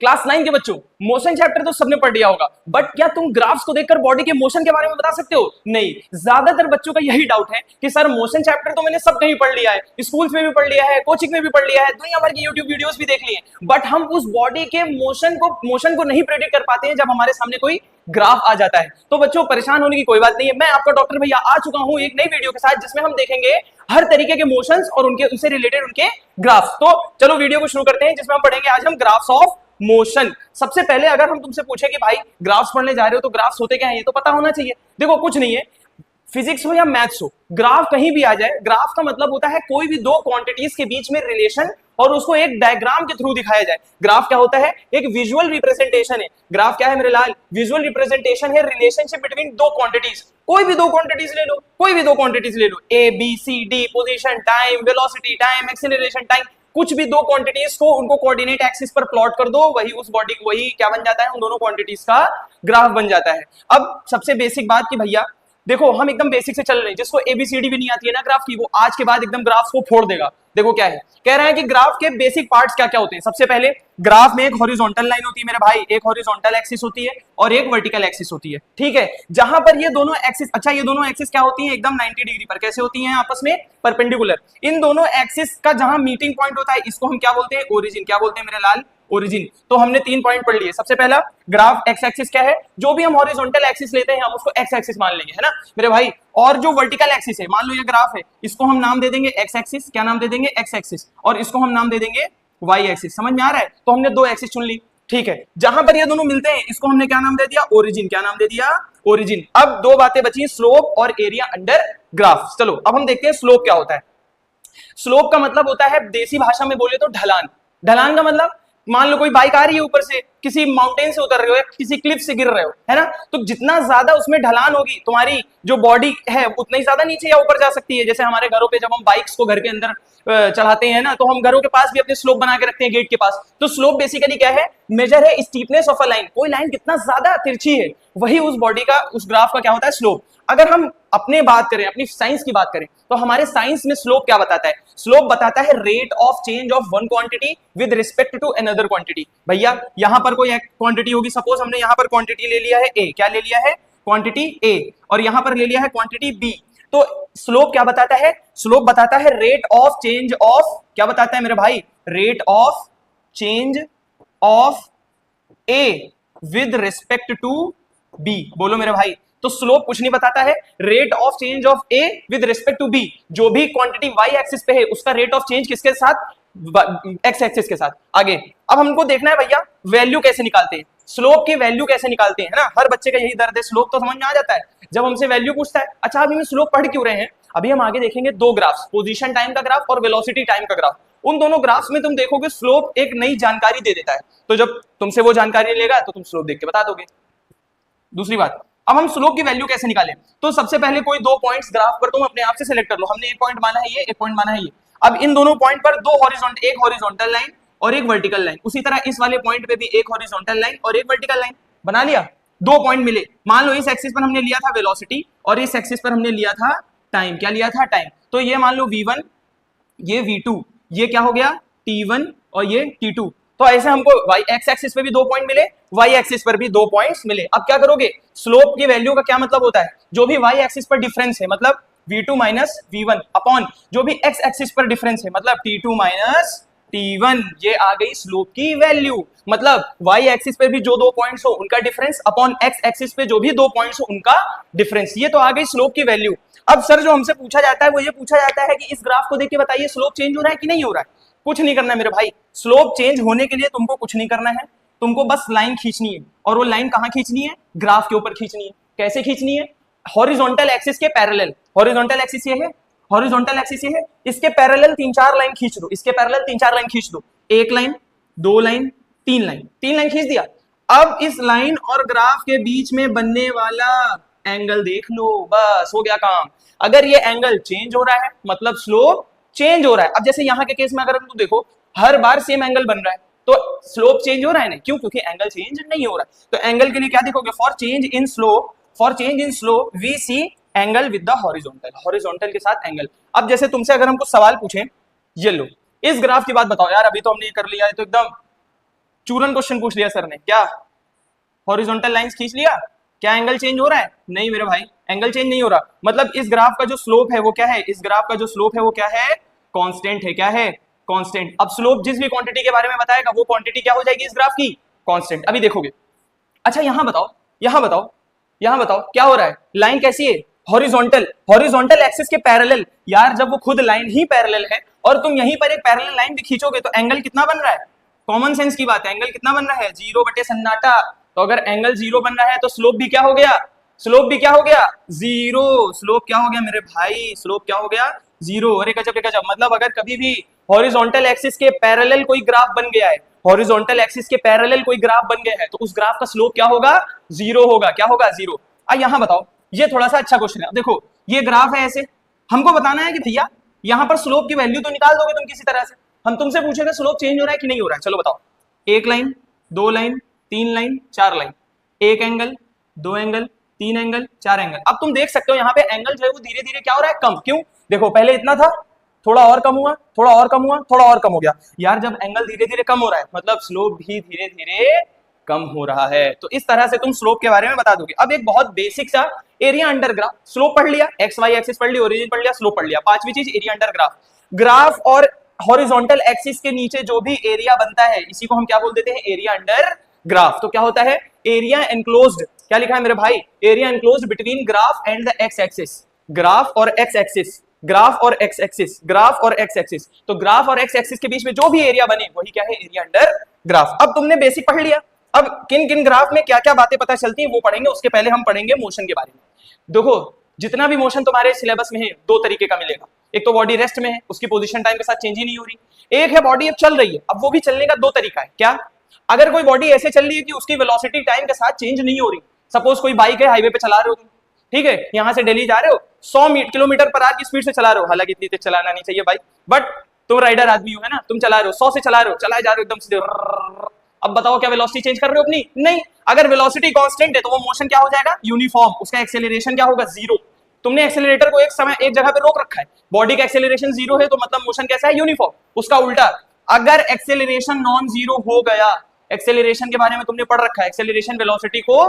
Class 9 के बच्चों, motion chapter तो सबने पढ़ लिया होगा, बट क्या तुम ग्राफ्स को देखकर बॉडी के मोशन के बारे में बता सकते हो? नहीं। ज्यादातर बच्चों का यही डाउट है कि सर मोशन चैप्टर तो मैंने सब कहीं पढ़ लिया है, स्कूल्स में भी पढ़ लिया है, कोचिंग में भी पढ़ लिया है, दुनिया भर की यूट्यूब वीडियोस भी देख लिए, बट हम उस बॉडी के मोशन को नहीं प्रेडिक्ट कर पाते हैं जब हमारे सामने कोई ग्राफ आ जाता है। तो बच्चों परेशान होने की कोई बात नहीं है, मैं आपका डॉक्टर भैया आ चुका हूं एक नई वीडियो के साथ जिसमें हम देखेंगे हर तरीके के मोशंस और उनसे रिलेटेड उनके ग्राफ्स। तो चलो वीडियो को शुरू करते हैं जिसमें हम पढ़ेंगे आज हम ग्राफ्स ऑफ मोशन। सबसे पहले अगर हम तुमसे पूछे कि भाई ग्राफ्स पढ़ने जा रहे हो तो ग्राफ्स होते क्या है, ये तो पता होना चाहिए। देखो कुछ नहीं है, फिजिक्स हो या मैथ्स हो, ग्राफ कहीं भी आ जाए, ग्राफ का मतलब होता है कोई भी दो क्वांटिटीज के बीच में रिलेशन और उसको एक डायग्राम के थ्रू दिखाया जाए। ग्राफ क्या होता है? एक विजुअल रिप्रेजेंटेशन है। ग्राफ क्या है मेरे लाल? विजुअल रिप्रेजेंटेशन है रिलेशनशिप बिटवीन दो क्वांटिटीज। कोई भी दो क्वांटिटीज ले लो, कोई भी दो क्वांटिटीज ले लो, A B C D, position time, velocity time, acceleration time, कुछ भी दो क्वांटिटीज को उनको कोऑर्डिनेट एक्सिस पर प्लॉट कर दो, वही उस बॉडी को वही क्या बन जाता है, उन दोनों क्वांटिटीज का ग्राफ बन जाता है। अब सबसे बेसिक बात कि भैया देखो हम एकदम बेसिक से चल रहे हैं, जिसको एबीसीडी भी नहीं आती है ना ग्राफ की, वो आज के बाद एकदम ग्राफ्स को फोड़ देगा। देखो क्या है, कह रहे हैं कि ग्राफ के बेसिक पार्ट्स क्या क्या होते हैं। सबसे पहले ग्राफ में एक हॉरिजॉन्टल लाइन होती है मेरे भाई, एक हॉरिजॉन्टल एक्सिस होती है और एक वर्टिकल एक्सिस होती है, ठीक है। जहां पर ये दोनों एक्सिस, अच्छा ये दोनों एक्सिस क्या होती हैं? एकदम 90 डिग्री पर। कैसे होती हैं? आपस में परपेंडिकुलर। इन दोनों एक्सिस का जहां मीटिंग पॉइंट होता है इसको हम क्या बोलते हैं? ओरिजिन। क्या बोलते हैं मेरे लाल? ओरिजिन। तो हमने 3 पॉइंट पढ़ लिए। सबसे पहला ग्राफ एक्स एक्सिस क्या है? जो भी हम हॉरिजॉन्टल एक्सिस लेते हैं हम उसको एक्स एक्सिस मान लेंगे, है ना मेरे भाई। और जो वर्टिकल एक्सिस है, मान लो ये ग्राफ है, इसको हम नाम दे देंगे एक्स एक्सिस। क्या नाम दे देंगे? X axis. और इसको हम नाम दे देंगे वाई एक्सिस। समझ में आ रहा है? तो हमने 2 एक्सिस चुन ली, ठीक है। जहां पर ये दोनों मिलते हैं इसको हमने क्या नाम दे दिया? ओरिजिन। क्या नाम दे दिया? ओरिजिन। अब 2 बातें बची, स्लोप और एरिया अंडर ग्राफ। चलो अब हम देखते हैं स्लोप क्या होता है। स्लोप का मतलब होता है देसी भाषा में बोले तो ढलान। ढलान का मतलब मान लो कोई बाइक आ रही है ऊपर से, किसी माउंटेन से उतर रहे हो या किसी क्लिफ से गिर रहे हो, है ना, तो जितना ज्यादा उसमें ढलान होगी तुम्हारी जो बॉडी है उतना ही ज्यादा नीचे या ऊपर जा सकती है। जैसे हमारे घरों पे जब हम बाइक्स को घर के अंदर चढ़ाते हैं ना, तो हम घरों के पास भी अपने स्लोप बना के रखते हैं गेट के पास। तो स्लोप बेसिकली क्या है? मेजर है स्टीपनेस ऑफ अ लाइन। कोई लाइन कितना ज्यादा तिरछी है वही उस बॉडी का, उस ग्राफ का क्या होता है? स्लोप। अगर हम अपने बात करें, अपनी साइंस की बात करें, तो हमारे साइंस में स्लोप क्या बताता है? स्लोप बताता है rate of change of one quantity with respect to another quantity. भैया यहां पर कोई क्वांटिटी होगी, सपोज हमने यहां पर क्वांटिटी ले लिया है ए। क्या ले लिया है? क्वांटिटी ए। और यहां पर ले लिया है क्वांटिटी बी। तो स्लोप क्या बताता है? स्लोप बताता है रेट ऑफ चेंज ऑफ, क्या बताता है मेरे भाई? Rate of change of A with respect to B. बोलो मेरे भाई। तो स्लोप कुछ नहीं बताता है, rate of change of A with respect to B. जो भी क्वांटिटी वाई एक्सिस पे है उसका रेट ऑफ चेंज किसके साथ? एक्स एक्सिस के साथ। आगे अब हमको देखना है भैया वैल्यू कैसे निकालते हैं, स्लोप की वैल्यू कैसे निकालते हैं, है ना। हर बच्चे का यही दर्द है, स्लोप तो समझ में आ जाता है, जब हमसे वैल्यू पूछता है। अच्छा अभी हम स्लोप पढ़ क्यों रहे हैं? अभी हम आगे देखेंगे 2 ग्राफ्स, पोजीशन टाइम का ग्राफ और वेलोसिटी टाइम का ग्राफ। उन दोनों ग्राफ्स में तुम देखोगे स्लोप एक नई जानकारी दे देता है, तो जब तुमसे वो जानकारी लेगा तो तुम स्लोप देख के बता दोगे। दूसरी बात, अब हम स्लोप की वैल्यू कैसे निकालें? तो सबसे पहले कोई 2 पॉइंट्स ग्राफ पर तुम अपने आप से सिलेक्ट कर लो। हमने एक पॉइंट माना है ये, एक पॉइंट माना है ये। अब इन दोनों पॉइंट पर एक हॉरिजॉन्टल लाइन और एक वर्टिकल लाइन, उसी तरह इस वाले पॉइंट पे भी एक हॉरिजॉन्टल लाइन और एक वर्टिकल लाइन बना लिया। 2 पॉइंट मिले। मान लो इस एक्सिस पर हमने लिया था वेलोसिटी और इस एक्सिस पर हमने लिया था टाइम। क्या लिया था? टाइम। तो ये मान लो v1, ये v2, ये क्या हो गया? t1 और ये t2। तो ऐसे हमको y एक्स एक्सिस पे भी 2 पॉइंट मिले, y एक्सिस पर भी 2 पॉइंट्स मिले। अब क्या करोगे? स्लोप की वैल्यू का क्या मतलब होता है? जो भी y एक्सिस पर डिफरेंस है, मतलब v2 माइनस v1 अपॉन जो भी x एक्सिस पर डिफरेंस है, मतलब t2 माइनस t1, ये आ गई स्लोप की वैल्यू। मतलब y एक्सिस पे भी जो 2 पॉइंट्स हो उनका डिफरेंस अपॉन x एक्सिस पे जो भी 2 पॉइंट्स हो उनका डिफरेंस, ये तो आ गई स्लोप की वैल्यू। अब सर जो हमसे पूछा जाता है वो ये पूछा जाता है कि इस ग्राफ को देख के बताइए स्लोप चेंज हो रहा है कि नहीं हो रहा है। कुछ नहीं करना है मेरे भाई, स्लोप चेंज होने के लिए तुमको कुछ नहीं करना है, तुमको बस लाइन खींचनी है। और वो लाइन कहां खींचनी है? ग्राफ के ऊपर खींचनी है। कैसे खींचनी है? हॉरिजॉन्टल एक्सिस के पैरेलल। हॉरिजॉन्टल एक्सिस ये है, हॉरिजॉन्टल एक्सिस ये है, इसके पैरेलल 3-4 लाइन खींच दो, इसके पैरेलल 3-4 लाइन खींच दो। 1 लाइन, 2 लाइन, 3 लाइन, 3 लाइन खींच दिया। अब इस लाइन और ग्राफ के बीच में बनने वाला एंगल देख लो, बस हो गया काम। अगर ये एंगल चेंज हो रहा है मतलब स्लोप चेंज हो रहा है। अब जैसे यहां के केस में अगर तुम देखो हर बार सेम एंगल बन रहा है तो स्लोप चेंज हो रहा है ना, क्यों? क्योंकि एंगल चेंज नहीं हो रहा है। तो एंगल के लिए क्या देखोगे? For change in slope we see angle with the horizontal, horizontal के साथ एंगल। अब जैसे तुमसे अगर हम कुछ सवाल पूछें, ये लो इस ग्राफ की बात बताओ यार, अभी तो हमने ये कर लिया है तो एकदम चूरन क्वेश्चन पूछ लिया सर ने, क्या हॉरिजॉन्टल लाइंस खींच लिया, क्या एंगल चेंज हो रहा है? नहीं मेरे भाई, एंगल चेंज नहीं हो रहा। मतलब इस ग्राफ का जो स्लोप है वो क्या है? इस ग्राफ का जो स्लोप है वो क्या है? कांस्टेंट है। क्या है? कांस्टेंट। अब स्लोप जिस भी क्वांटिटी के बारे में बताएगा वो क्वांटिटी क्या हो जाएगी इस ग्राफ की? कांस्टेंट। अभी देखोगे। अच्छा यहां बताओ, यहां बताओ, यहां बताओ क्या हो रहा है? लाइन कैसी है? हॉरिजॉन्टल, हॉरिजॉन्टल एक्सिस के पैरेलल। यार जब वो खुद लाइन ही पैरेलल है और तुम यहीं पर एक पैरेलल लाइन भी खींचोगे तो एंगल कितना बन रहा है? कॉमन सेंस की बात है, एंगल कितना बन रहा है? 0 बटे सन्नाटा। तो अगर एंगल 0 बन रहा है तो स्लोप भी क्या हो गया? स्लोप भी क्या हो गया? 0। स्लोप क्या हो गया मेरे भाई? स्लोप क्या हो गया? 0। अरे गजब रे गजब। मतलब अगर कभी भी हॉरिजॉन्टल एक्सिस के पैरेलल कोई ग्राफ बन गया है, हॉरिजॉन्टल एक्सिस के पैरेलल कोई ग्राफ बन गया है तो उस ग्राफ का स्लोप क्या होगा? 0 होगा। क्या होगा? 0। यहां बताओ, ये थोड़ा सा अच्छा क्वेश्चन है। देखो ये ग्राफ है ऐसे, हमको बताना है कि भैया यहां पर स्लोप की वैल्यू तो निकाल दोगे तुम किसी तरह से। हम तुमसे पूछेंगे स्लोप चेंज हो रहा है कि नहीं हो रहा है। चलो बताओ। एक लाइन, दो लाइन, तीन लाइन, चार लाइन, एक एंगल, दो एंगल, तीन एंगल, चार एंगल। अब तुम देख सकते हो यहाँ पे एंगल जो है वो धीरे धीरे क्या हो रहा है? कम। क्यों? देखो पहले इतना था, थोड़ा और कम हुआ, थोड़ा और कम हुआ, थोड़ा और कम हो गया। यार जब एंगल धीरे धीरे कम हो रहा है मतलब स्लोप भी धीरे धीरे कम हो रहा है। तो इस तरह से तुम स्लोप के बारे में बता दोगे। अब एक बहुत बेसिक सा एरिया अंडर ग्राफ। स्लोप पढ़ लिया, एक्स वाई एक्सिस पढ़ लिया, ओरिजिन पढ़ लिया, स्लोप पढ़ लिया। पांचवी चीज एरिया अंडर ग्राफ। ग्राफ और हॉरिजॉन्टल एक्सिस के नीचे जो भी एरिया बनता है इसी को हम क्या बोल देते हैं? Area under graph. तो क्या होता है? Area enclosed. क्या लिखा है मेरे भाई? Area enclosed between graph and the x axis. Graph और एक्स एक्सिस, ग्राफ और एक्स एक्सिस, ग्राफ और एक्स एक्सिस। तो ग्राफ और एक्स एक्सिस के बीच में जो भी एरिया बने वही क्या है? Area under graph. अब तुमने बेसिक पढ़ लिया। अब किन किन ग्राफ में क्या क्या बातें पता चलती है वो पढ़ेंगे। उसके पहले हम पढ़ेंगे मोशन के बारे में। देखो जितना भी मोशन तुम्हारे सिलेबस में है दो तरीके का मिलेगा। एक तो बॉडी रेस्ट में है, उसकी पोजीशन टाइम के साथ चेंज ही नहीं हो रही। एक है बॉडी अब चल रही है, अब वो भी चलने का दो तरीका है। क्या? अगर कोई बॉडी ऐसे चल रही है कि उसकी वेलोसिटी टाइम के साथ चेंज नहीं हो रही। सपोज कोई बाइक है, हाईवे पे चला रहे हो तुम, ठीक है, यहां से दिल्ली जा रहे हो, 100 किलोमीटर पर आवर की स्पीड से चला रहे हो। हालांकि इतनी तेज चलाना नहीं चाहिए बाइक, बट तुम राइडर आदमी हो, है ना, तुम चला रहे हो 100 से चला रहे हो, चलाए जा रहे हो एकदम सीधे। अब बताओ क्या वेलोसिटी चेंज कर रहे हो अपनी? नहीं। अगर वेलोसिटी कांस्टेंट है तो वो मोशन क्या हो जाएगा? यूनिफॉर्म। उसका एक्सेलरेशन क्या होगा? 0। तुमने एक्सेलरेटर को एक समय एक जगह पे रोक रखा है, बॉडी का एक्सेलरेशन 0 है तो मतलब मोशन कैसा है? यूनिफॉर्म। उसका उल्टा, अगर एक्सेलरेशन नॉन जीरो हो गया, एक्सेलरेशन के बारे में तुमने पढ़ रखा है, एक्सेलरेशन वेलोसिटी को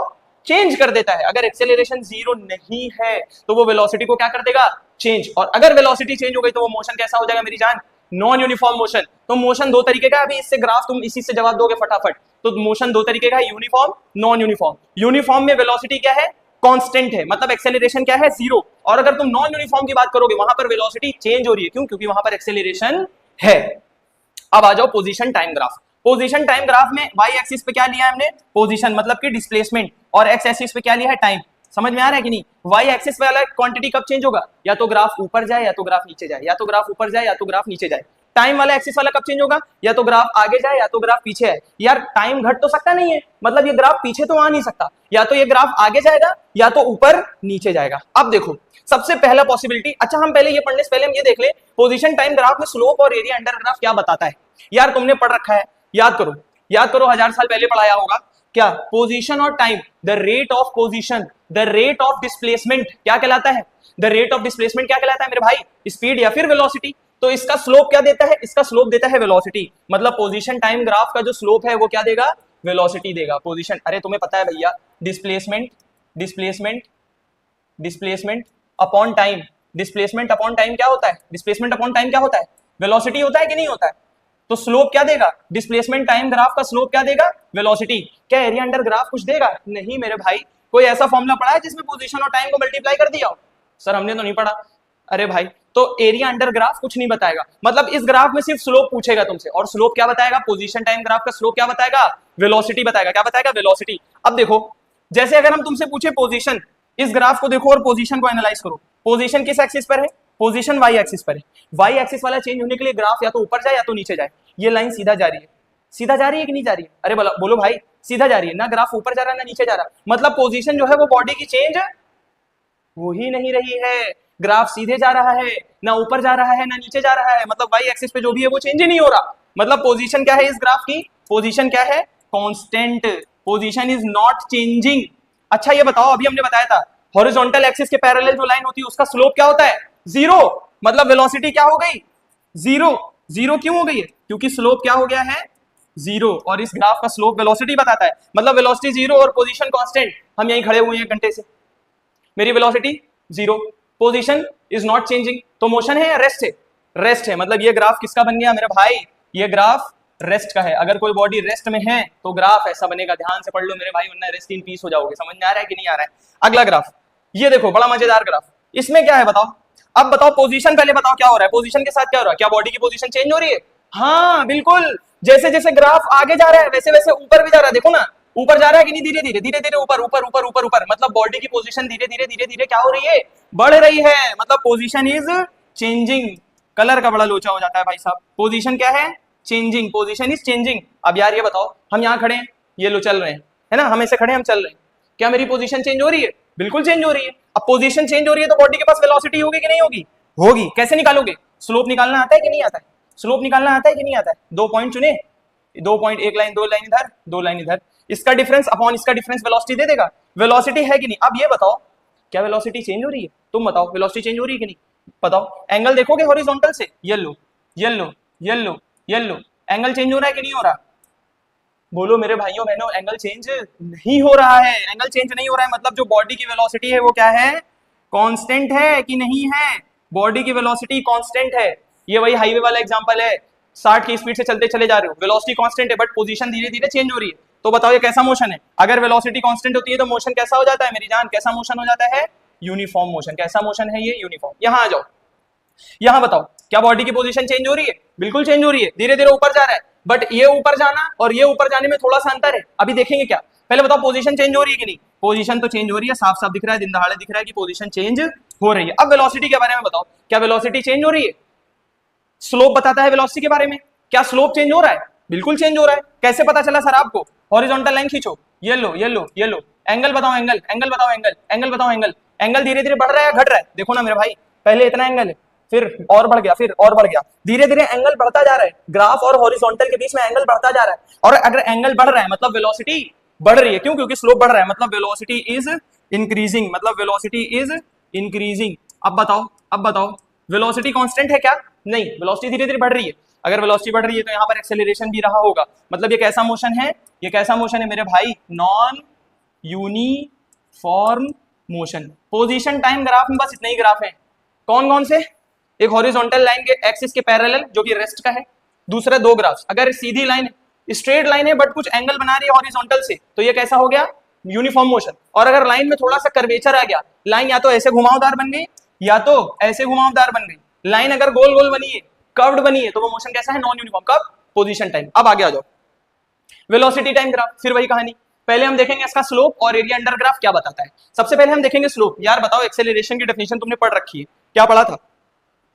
चेंज कर देता है। अगर एक्सेलरेशन 0 नहीं है तो वो वेलोसिटी को क्या कर देगा? चेंज। और अगर वेलोसिटी चेंज हो गई तो वो मोशन कैसा हो जाएगा मेरी जान? Non uniform motion. तो मोशन दो तरीके का, अभी इससे ग्राफ तुम इसी से जवाब दोगे फटाफट। तो मोशन दो तरीके का है, यूनिफॉर्म, नॉन यूनिफॉर्म। यूनिफॉर्म में वेलोसिटी क्या है? कांस्टेंट है, मतलब एक्सेलरेशन क्या है? 0। और अगर तुम नॉन यूनिफॉर्म की बात करोगे वहां पर वेलोसिटी चेंज हो रही है। क्यों? क्योंकि वहां पर एक्सेलरेशन है। अब आ जाओ position time graph. Position time graph में वाई एक्सिस पे क्या लिया है हमने? पोजीशन, मतलब कि डिस्प्लेसमेंट, और एक्स एक्सिस पे क्या लिया है? टाइम। समझ में आ रहा है कि नहीं? वाई एक्सिस वाला क्वांटिटी कब चेंज होगा? या तो ग्राफ ऊपर जाए या तो ग्राफ नीचे जाए, या तो ग्राफ ऊपर जाए या तो ग्राफ नीचे जाए। टाइम वाला एक्सिस वाला कब चेंज होगा? या तो ग्राफ आगे जाए या तो ग्राफ पीछे आए। यार टाइम घट तो सकता नहीं है, मतलब ये ग्राफ पीछे तो आ नहीं सकता, या तो ये ग्राफ आगे जाएगा या तो ऊपर नीचे जाएगा। अब देखो सबसे पहला पॉसिबिलिटी, अच्छा हम पहले ये पढ़ने से पहले हम ये देख ले पोजीशन टाइम ग्राफ में स्लोप और एरिया अंडर ग्राफ क्या बताता है। यार तुमने पढ़ रखा है, याद करो, याद करो, 1000 साल पहले पढ़ाया होगा। क्या? पोजीशन और time, the rate of position, the rate of displacement क्या कहलाता है? द रेट ऑफ डिस्प्लेसमेंट क्या कहलाता है मेरे भाई? स्पीड या फिर वेलोसिटी। तो इसका स्लोप क्या देता है? इसका स्लोप देता है वेलोसिटी। मतलब पोजीशन टाइम ग्राफ का जो स्लोप है वो क्या देगा? वेलोसिटी देगा। पोजीशन, अरे तुम्हें पता है भैया, displacement, displacement, displacement upon time, displacement upon time क्या होता है? डिस्प्लेसमेंट अपॉन टाइम क्या होता है? वेलोसिटी होता है कि नहीं होता है? तो स्लोप क्या देगा? डिस्प्लेसमेंट टाइम ग्राफ का स्लोप क्या देगा? वेलोसिटी। क्या एरिया अंडर ग्राफ कुछ देगा? नहीं मेरे भाई। कोई ऐसा फॉर्मूला पढ़ा है जिसमें पोजीशन और टाइम को मल्टीप्लाई कर दिया हो? सर हमने तो नहीं पढ़ा। अरे भाई, तो एरिया अंडर ग्राफ कुछ नहीं बताएगा। मतलब इस ग्राफ में सिर्फ स्लोप पूछेगा तुमसे, और स्लोप क्या बताएगा? पोजीशन टाइम ग्राफ का स्लोप क्या बताएगा? वेलोसिटी बताएगा। क्या बताएगा? वेलोसिटी। अब देखो, जैसे अगर हम तुमसे पूछे पोजीशन, इस ग्राफ को देखो और पोजीशन को एनालाइज करो। पोजीशन किस एक्सिस पर है? पोजीशन वाई एक्सिस पर है। वाई एक्सिस वाला चेंज होने के लिए ग्राफ या तो ऊपर जाए या तो नीचे जाए। ये लाइन सीधा जा रही है, सीधा जा रही है कि नहीं जा रही है? अरे बोलो भाई, सीधा जा रही है ना, ग्राफ ऊपर जा रहा है ना नीचे जा रहा है। मतलब पोजीशन जो है वो बॉडी की चेंज हो ही नहीं रही है। ग्राफ सीधे जा रहा है, ना ऊपर जा रहा है ना नीचे जा रहा है। मतलब वाई एक्सिस पे जो भी है वो चेंज ही नहीं हो रहा। मतलब पोजीशन क्या है इस ग्राफ की? पोजीशन क्या है? Constant. Position is not changing. अच्छा ये बताओ, अभी हमने बताया था हॉरिजॉन्टल एक्सिस के पैरेलल जो लाइन होती है उसका स्लोप क्या होता है? 0। मतलब वेलोसिटी क्या हो गई? 0। 0 क्यों हो गई है? क्योंकि स्लोप क्या हो गया है? जीरो, और इस ग्राफ का स्लोप वेलोसिटी बताता है, मतलब वेलोसिटी जीरो और पोजीशन कांस्टेंट। हम यहीं खड़े हुए हैं घंटे से, मेरी velocity zero, position is not changing, तो मोशन है या रेस्ट है? रेस्ट है। मतलब ये ग्राफ किसका बन गया मेरे भाई? ये ग्राफ रेस्ट का है। अगर कोई बॉडी रेस्ट में है तो ग्राफ ऐसा बनेगा। ध्यान से पढ़ लो मेरे भाई, वरना रेस्ट इन पीस हो जाओगे। समझ में आ रहा है कि नहीं आ रहा है? अगला ग्राफ ये देखो, बड़ा मजेदार ग्राफ। इसमें क्या है बताओ? अब बताओ पोजीशन, पहले बताओ क्या हो रहा है पोजीशन के साथ, क्या हो रहा है? क्या बॉडी की पोजीशन चेंज हो रही है? हाँ बिल्कुल, जैसे जैसे ग्राफ आगे जा रहा है वैसे वैसे ऊपर भी जा रहा है। देखो ना, ऊपर जा रहा है कि नहीं? धीरे धीरे धीरे धीरे ऊपर ऊपर ऊपर ऊपर ऊपर, मतलब बॉडी की पोजीशन धीरे धीरे धीरे धीरे क्या हो रही है? बढ़ रही है। मतलब पोजीशन इज चेंजिंग। कलर का बड़ा लोचा हो जाता है भाई साहब। पोजीशन क्या है? Changing, position is changing. अब यार ये बताओ, हम यहाँ खड़े हैं, ये लो चल रहे हैं, है ना? हम ऐसे खड़े हैं, हम चल रहे हैं, क्या मेरी पोजीशन चेंज हो रही है? बिल्कुल चेंज हो रही है। अब पोजीशन चेंज हो रही है तो बॉडी के पास वेलोसिटी होगी कि नहीं होगी? होगी। कैसे निकालोगे? स्लोप निकालना आता है कि नहीं आता है? स्लोप निकालना आता है कि नहीं आता है? 2 पॉइंट चुने, 2 पॉइंट, एक लाइन, 2 लाइन इधर, 2 लाइन इधर, इसका डिफरेंस अपॉन इसका डिफरेंस वेलोसिटी दे देगा। वेलोसिटी है कि नहीं? अब ये बताओ, क्या वेलोसिटी चेंज हो रही है? तुम बताओ, वेलोसिटी चेंज हो रही है कि नहीं? बताओ। एंगल देखोगे हॉरिजॉन्टल से, yellow yellow yellow yellow, angle change हो रहा है कि नहीं हो रहा? बोलो मेरे भाइयों बहनों, एंगल चेंज नहीं हो रहा है। एंगल चेंज नहीं हो रहा है, मतलब जो बॉडी की वेलोसिटी है वो क्या है? कांस्टेंट है कि नहीं है? बॉडी की वेलोसिटी कांस्टेंट है। ये वही हाईवे वाला एग्जांपल है, 60 की स्पीड से चलते चले जा रहे हो, वेलोसिटी कांस्टेंट है बट पोजीशन धीरे धीरे चेंज हो रही है। तो बताओ ये कैसा मोशन है? अगर वेलोसिटी कांस्टेंट होती है तो मोशन कैसा हो जाता है मेरी जान? कैसा मोशन हो जाता है? Uniform motion. कैसा मोशन है ये? यूनिफॉर्म। यहां आ जाओ, यहां बताओ, क्या बॉडी की पोजीशन चेंज हो रही है? बिल्कुल चेंज हो रही है, धीरे धीरे ऊपर जा रहा है, बट ये ऊपर जाना और ये ऊपर जाने में थोड़ा सा अंतर है। अभी देखेंगे क्या। पहले बताओ पोजीशन चेंज हो रही है कि नहीं? पोजीशन तो चेंज हो रही है, साफ साफ दिख रहा है, दिन दहाड़े दिख रहा है कि पोजीशन चेंज हो रही है। अब वेलोसिटी के बारे में बताओ, क्या वेलोसिटी चेंज हो रही है? स्लोप बताता है वेलोसिटी के बारे में, क्या स्लोप चेंज हो रहा है? बिल्कुल चेंज हो रहा है। कैसे पता चला सर आपको? हॉरिजॉन्टल लाइन खींचो, ये लो ये लो ये लो, एंगल बताओ, एंगल एंगल बताओ, एंगल एंगल बताओ, एंगल एंगल धीरे धीरे बढ़ रहा है या घट रहा है? देखो ना मेरे भाई, पहले इतना एंगल है, फिर और बढ़ गया, फिर और बढ़ गया, धीरे धीरे एंगल बढ़ता जा रहा है। ग्राफ और हॉरिजॉन्टल के बीच में एंगल बढ़ता जा रहा है, और अगर एंगल बढ़ रहा है मतलब वेलोसिटी बढ़ रही है। क्यों? क्योंकि स्लोप बढ़ रहा है, मतलब वेलोसिटी इज इंक्रीजिंग, मतलब वेलोसिटी इज इंक्रीजिंग। अब बताओ वेलोसिटी कांस्टेंट है क्या? नहीं, वेलोसिटी धीरे धीरे बढ़ रही है। अगर वेलोसिटी बढ़ रही है तो यहाँ पर एक्सेलरेशन भी रहा होगा, मतलब ये कैसा मोशन है? ये कैसा मोशन है मेरे भाई? Non uniform motion. Position time graph में बस इतने ही ग्राफ हैं। कौन कौन से? एक हॉरिजॉन्टल लाइन के एक्सिस के पैरेलल जो कि रेस्ट का है, दूसरा 2 ग्राफ्स। अगर सीधी लाइन स्ट्रेट लाइन है बट कुछ एंगल बना रही है हॉरिजॉन्टल से, तो ये कैसा हो गया? Uniform motion. और अगर लाइन में थोड़ा सा कर्वेचर आ गया, लाइन या तो ऐसे घुमावदार बन गई या तो ऐसे घुमावदार बन गई, लाइन अगर गोल गोल बनी है, कर्व्ड बनी है, तो वो मोशन कैसा है? Non uniform. कब? Position time. अब आगे आ जाओ, वेलोसिटी टाइम ग्राफ, फिर वही कहानी। पहले हम देखेंगे इसका स्लोप और एरिया अंडर ग्राफ क्या बताता है। सबसे पहले हम देखेंगे स्लोप। यार बताओ, एक्सेलरेशन की डेफिनेशन तुमने पढ़ रखी है, क्या पढ़ा था?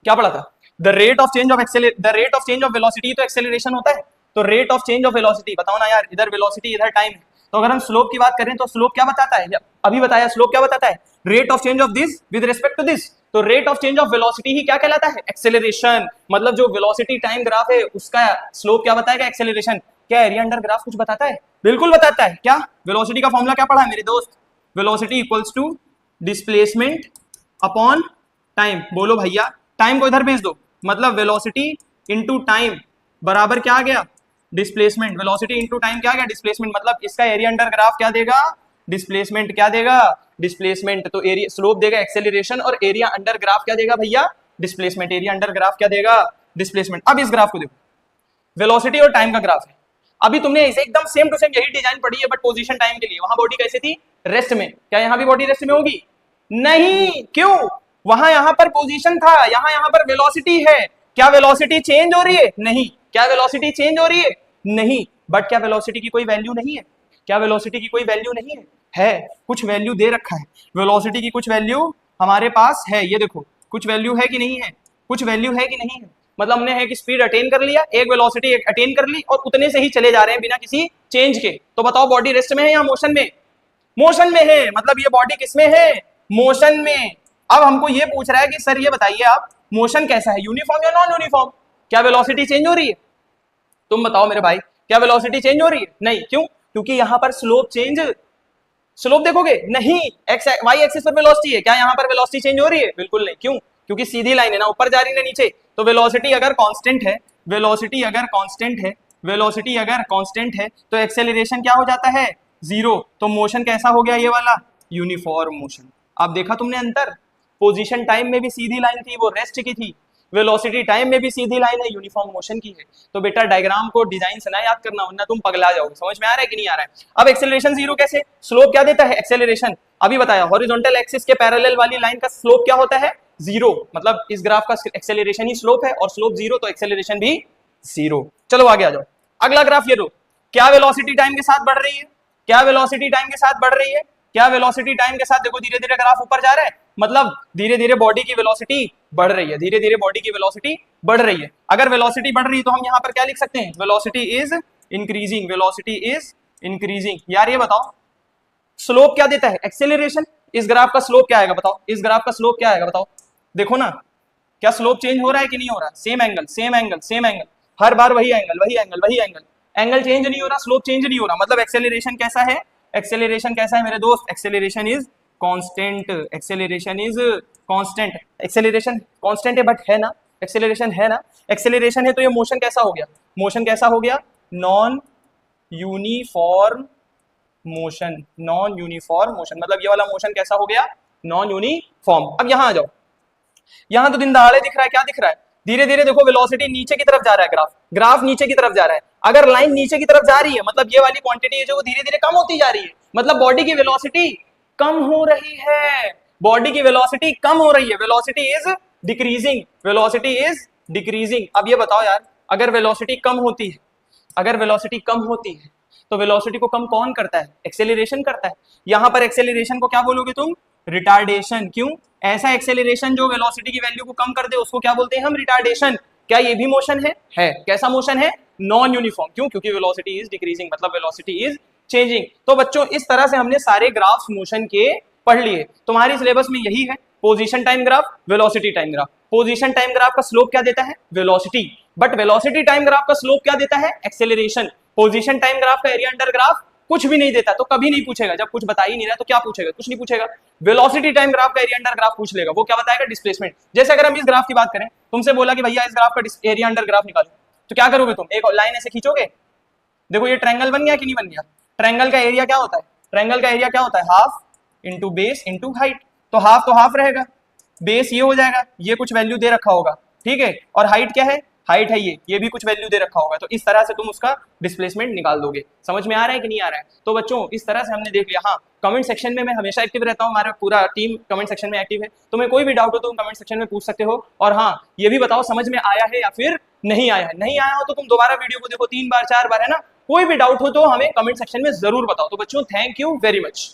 क्या पढ़ा था? The rate of change of velocity तो एक्सेलरेशन होता है, तो rate of change of velocity बताओ ना यार, इधर वेलोसिटी इधर टाइम है। तो अगर हम स्लोप की बात करें तो स्लोप क्या बताता है? अभी बताया, स्लोप क्या बताता है? Rate of change of this with respect to this. तो rate of change of velocity ही क्या कहलाता है? एक्सेलरेशन। मतलब जो वेलोसिटी टाइम ग्राफ है उसका स्लोप क्या बताएगा? एक्सेलरेशन। क्या एरिया अंडर ग्राफ कुछ बताता है? बिल्कुल बताता है। क्या? वेलोसिटी का फॉर्मूला क्या पढ़ा है मेरे दोस्त? Velocity equals to displacement upon time. बोलो भैया, टाइम को इधर भेज दो, मतलब वेलोसिटी इनटू टाइम बराबर क्या आ गया? डिस्प्लेसमेंट। वेलोसिटी इनटू टाइम क्या आ गया? डिस्प्लेसमेंट। मतलब इसका एरिया अंडर ग्राफ क्या देगा? डिस्प्लेसमेंट। क्या देगा? डिस्प्लेसमेंट। तो एरिया स्लोप देगा एक्सेलरेशन और एरिया अंडर ग्राफ क्या देगा भैया? डिस्प्लेसमेंट। एरिया अंडर ग्राफ क्या देगा? डिस्प्लेसमेंट। अब इस ग्राफ को देखो, वेलोसिटी और टाइम का ग्राफ है। अभी तुमने ऐसे एकदम सेम टू सेम यही डिजाइन पढ़ी है बट पोजीशन टाइम के लिए। वहां बॉडी कैसे थी? रेस्ट में। क्या यहाँ भी बॉडी रेस्ट में होगी? नहीं। क्यों? वहां यहां पर पोजीशन था, यहां पर वेलोसिटी है। क्या वेलोसिटी चेंज हो रही है? नहीं। क्या वेलोसिटी चेंज हो रही है? नहीं। बट क्या वेलोसिटी की कोई वैल्यू नहीं है? क्या वेलोसिटी की कोई वैल्यू नहीं है? है, कुछ वैल्यू दे रखा है। वेलोसिटी की कुछ वैल्यू हमारे पास है, ये देखो, कुछ वैल्यू है कि नहीं है? कुछ वैल्यू है कि नहीं है? मतलब हमने है कि स्पीड अटेन कर लिया, एक वेलोसिटी अटेन कर ली और उतने से ही चले जा रहे हैं बिना किसी चेंज के। तो बताओ बॉडी रेस्ट में है या मोशन में? मोशन में है। मतलब ये बॉडी किसमें है? मोशन में। अब हमको ये पूछ रहा है कि सर ये बताइए आप, मोशन कैसा है, यूनिफॉर्म या नॉन यूनिफॉर्म? क्या वेलोसिटी चेंज हो रही है? तुम बताओ मेरे भाई, क्या वेलोसिटी चेंज हो रही है? नहीं। क्यों? क्योंकि यहां पर स्लोप चेंज, स्लोप देखोगे नहीं, एक्स वाई एक्सिस पर वेलोसिटी है। क्या यहां पर वेलोसिटी चेंज हो रही है? बिल्कुल नहीं। क्यों? क्योंकि सीधी लाइन है ना, ऊपर जा रही है ना नीचे। तो वेलोसिटी अगर कांस्टेंट है, वेलोसिटी अगर कांस्टेंट है, वेलोसिटी अगर कांस्टेंट है तो एक्सेलरेशन क्या हो जाता है, जीरो। तो मोशन कैसा हो गया ये वाला, यूनिफॉर्म मोशन। अब देखा तुमने अंतर, पोजीशन टाइम में भी सीधी लाइन थी, वो रेस्ट की थी, वेलोसिटी टाइम में भी सीधी लाइन है, यूनिफॉर्म मोशन की है। तो बेटा डायग्राम को डिजाइन से ना याद करना, वरना तुम पगला जाओगे। समझ में आ रहा है कि नहीं आ रहा है? अब एक्सेलरेशन जीरो कैसे, स्लोप क्या देता है एक्सेलरेशन, अभी बताया, हॉरिजॉन्टल एक्सिस के पैरेलल वाली लाइन का स्लोप क्या होता है, जीरो। मतलब इस ग्राफ का एक्सेलरेशन ही स्लोप है, और स्लोप जीरो तो एक्सेलरेशन भी जीरो। चलो आगे आ जाओ, अगला ग्राफ ये लो। क्या वेलोसिटी टाइम के साथ बढ़ रही है, क्या वेलोसिटी टाइम के साथ बढ़ रही है, क्या वेलोसिटी टाइम के साथ, देखो धीरे धीरे ग्राफ ऊपर जा रहा है, मतलब धीरे धीरे बॉडी की वेलोसिटी बढ़ रही है, धीरे धीरे बॉडी की वेलोसिटी बढ़ रही है। अगर वेलोसिटी बढ़ रही है तो हम यहां पर क्या लिख सकते हैं, velocity is increasing, velocity is increasing. यार ये बताओ स्लोप क्या देता है, एक्सेलरेशन। इस ग्राफ का स्लोप क्या आएगा बताओ, इस ग्राफ का स्लोप क्या आएगा बताओ, देखो ना क्या स्लोप चेंज हो रहा है कि नहीं हो रहा, same angle same angle same angle, हर बार वही एंगल वही एंगल वही एंगल, एंगल चेंज नहीं हो रहा, स्लोप चेंज नहीं हो रहा, मतलब एक्सेलरेशन कैसा है, एक्सेलरेशन कैसा है मेरे दोस्त, acceleration is constant, acceleration is constant, acceleration constant है बट है ना, एक्सेलरेशन है ना, एक्सेलरेशन है तो ये मोशन कैसा हो गया, मोशन कैसा हो गया, non uniform motion, non uniform motion, मतलब ये वाला मोशन कैसा हो गया, नॉन यूनिफॉर्म। अब यहां आ जाओ, यहां तो दिन दहाड़े दिख रहा है, क्या दिख रहा है, धीरे धीरे देखो वेलोसिटी नीचे की तरफ जा रहा है, ग्राफ ग्राफ नीचे की तरफ जा रहा है। अगर लाइन नीचे की तरफ जा रही है मतलब ये वाली क्वांटिटी है जो धीरे धीरे कम होती जा रही है, मतलब बॉडी की वेलोसिटी कम हो रही है, बॉडी की वेलोसिटी कम हो रही है, velocity is decreasing, velocity is decreasing. अब ये बताओ यार, अगर वेलोसिटी कम होती है, अगर वेलोसिटी कम होती है तो वेलोसिटी को कम कौन करता है, एक्सेलरेशन करता है। यहां पर एक्सेलरेशन को क्या बोलोगे तुम, रिटार्डेशन। क्यों, ऐसा एक्सेलरेशन जो वेलोसिटी की वैल्यू को कम कर दे उसको क्या बोलते हैं हम, रिटार्डेशन। क्या ये भी मोशन है कैसा मोशन है, नॉन यूनिफॉर्म। क्यों, क्योंकि वेलोसिटी इज डिक्रीजिंग, मतलब वेलोसिटी इज चेंजिंग। तो बच्चों इस तरह से हमने सारे ग्राफ्स मोशन के पढ़ लिए। तुम्हारी सिलेबस में यही है, position time graph, velocity time graph. Position time graph का स्लोप क्या देता है, velocity, but velocity time graph का स्लोप क्या देता है, एक्सेलरेशन। पोजीशन टाइम ग्राफ का एरिया अंडर ग्राफ कुछ भी नहीं देता, तो कभी नहीं पूछेगा, जब कुछ बता ही नहीं रहा तो क्या पूछेगा, कुछ नहीं पूछेगा। वेलोसिटी टाइम ग्राफ का एरिया अंडर ग्राफ पूछ लेगा, वो क्या बताएगा, डिस्प्लेसमेंट। जैसे अगर हम इस ग्राफ की बात करें, तुमसे बोला कि भैया इस ग्राफ का एरिया अंडर ग्राफ निकालो, तो क्या करोगे तुम, एक लाइन ऐसे खींचोगे, देखो ये ट्रायंगल बन गया कि नहीं बन गया। ट्रायंगल का एरिया क्या होता है, ट्रायंगल का एरिया क्या होता है, half into base into height. तो हाफ रहेगा, बेस ये हो जाएगा, ये कुछ वैल्यू दे रखा होगा, ठीक है, और हाइट क्या है, हाइट है ये भी कुछ वैल्यू दे रखा होगा। तो इस तरह से तुम उसका डिस्प्लेसमेंट निकाल दोगे। समझ में आ रहा है कि नहीं आ रहा है? तो बच्चों इस तरह से हमने देख लिया। हाँ, कमेंट सेक्शन में मैं हमेशा एक्टिव रहता हूँ, हमारा पूरा टीम कमेंट सेक्शन में एक्टिव है। तुम्हें कोई भी डाउट हो तो तुम कमेंट सेक्शन में पूछ सकते हो। और हाँ, ये भी बताओ समझ में आया है या फिर नहीं आया है। नहीं आया हो तो तुम दोबारा वीडियो को देखो 3 बार 4 बार, है ना। कोई भी डाउट हो तो हमें कमेंट सेक्शन में जरूर बताओ। तो बच्चों थैंक यू वेरी मच।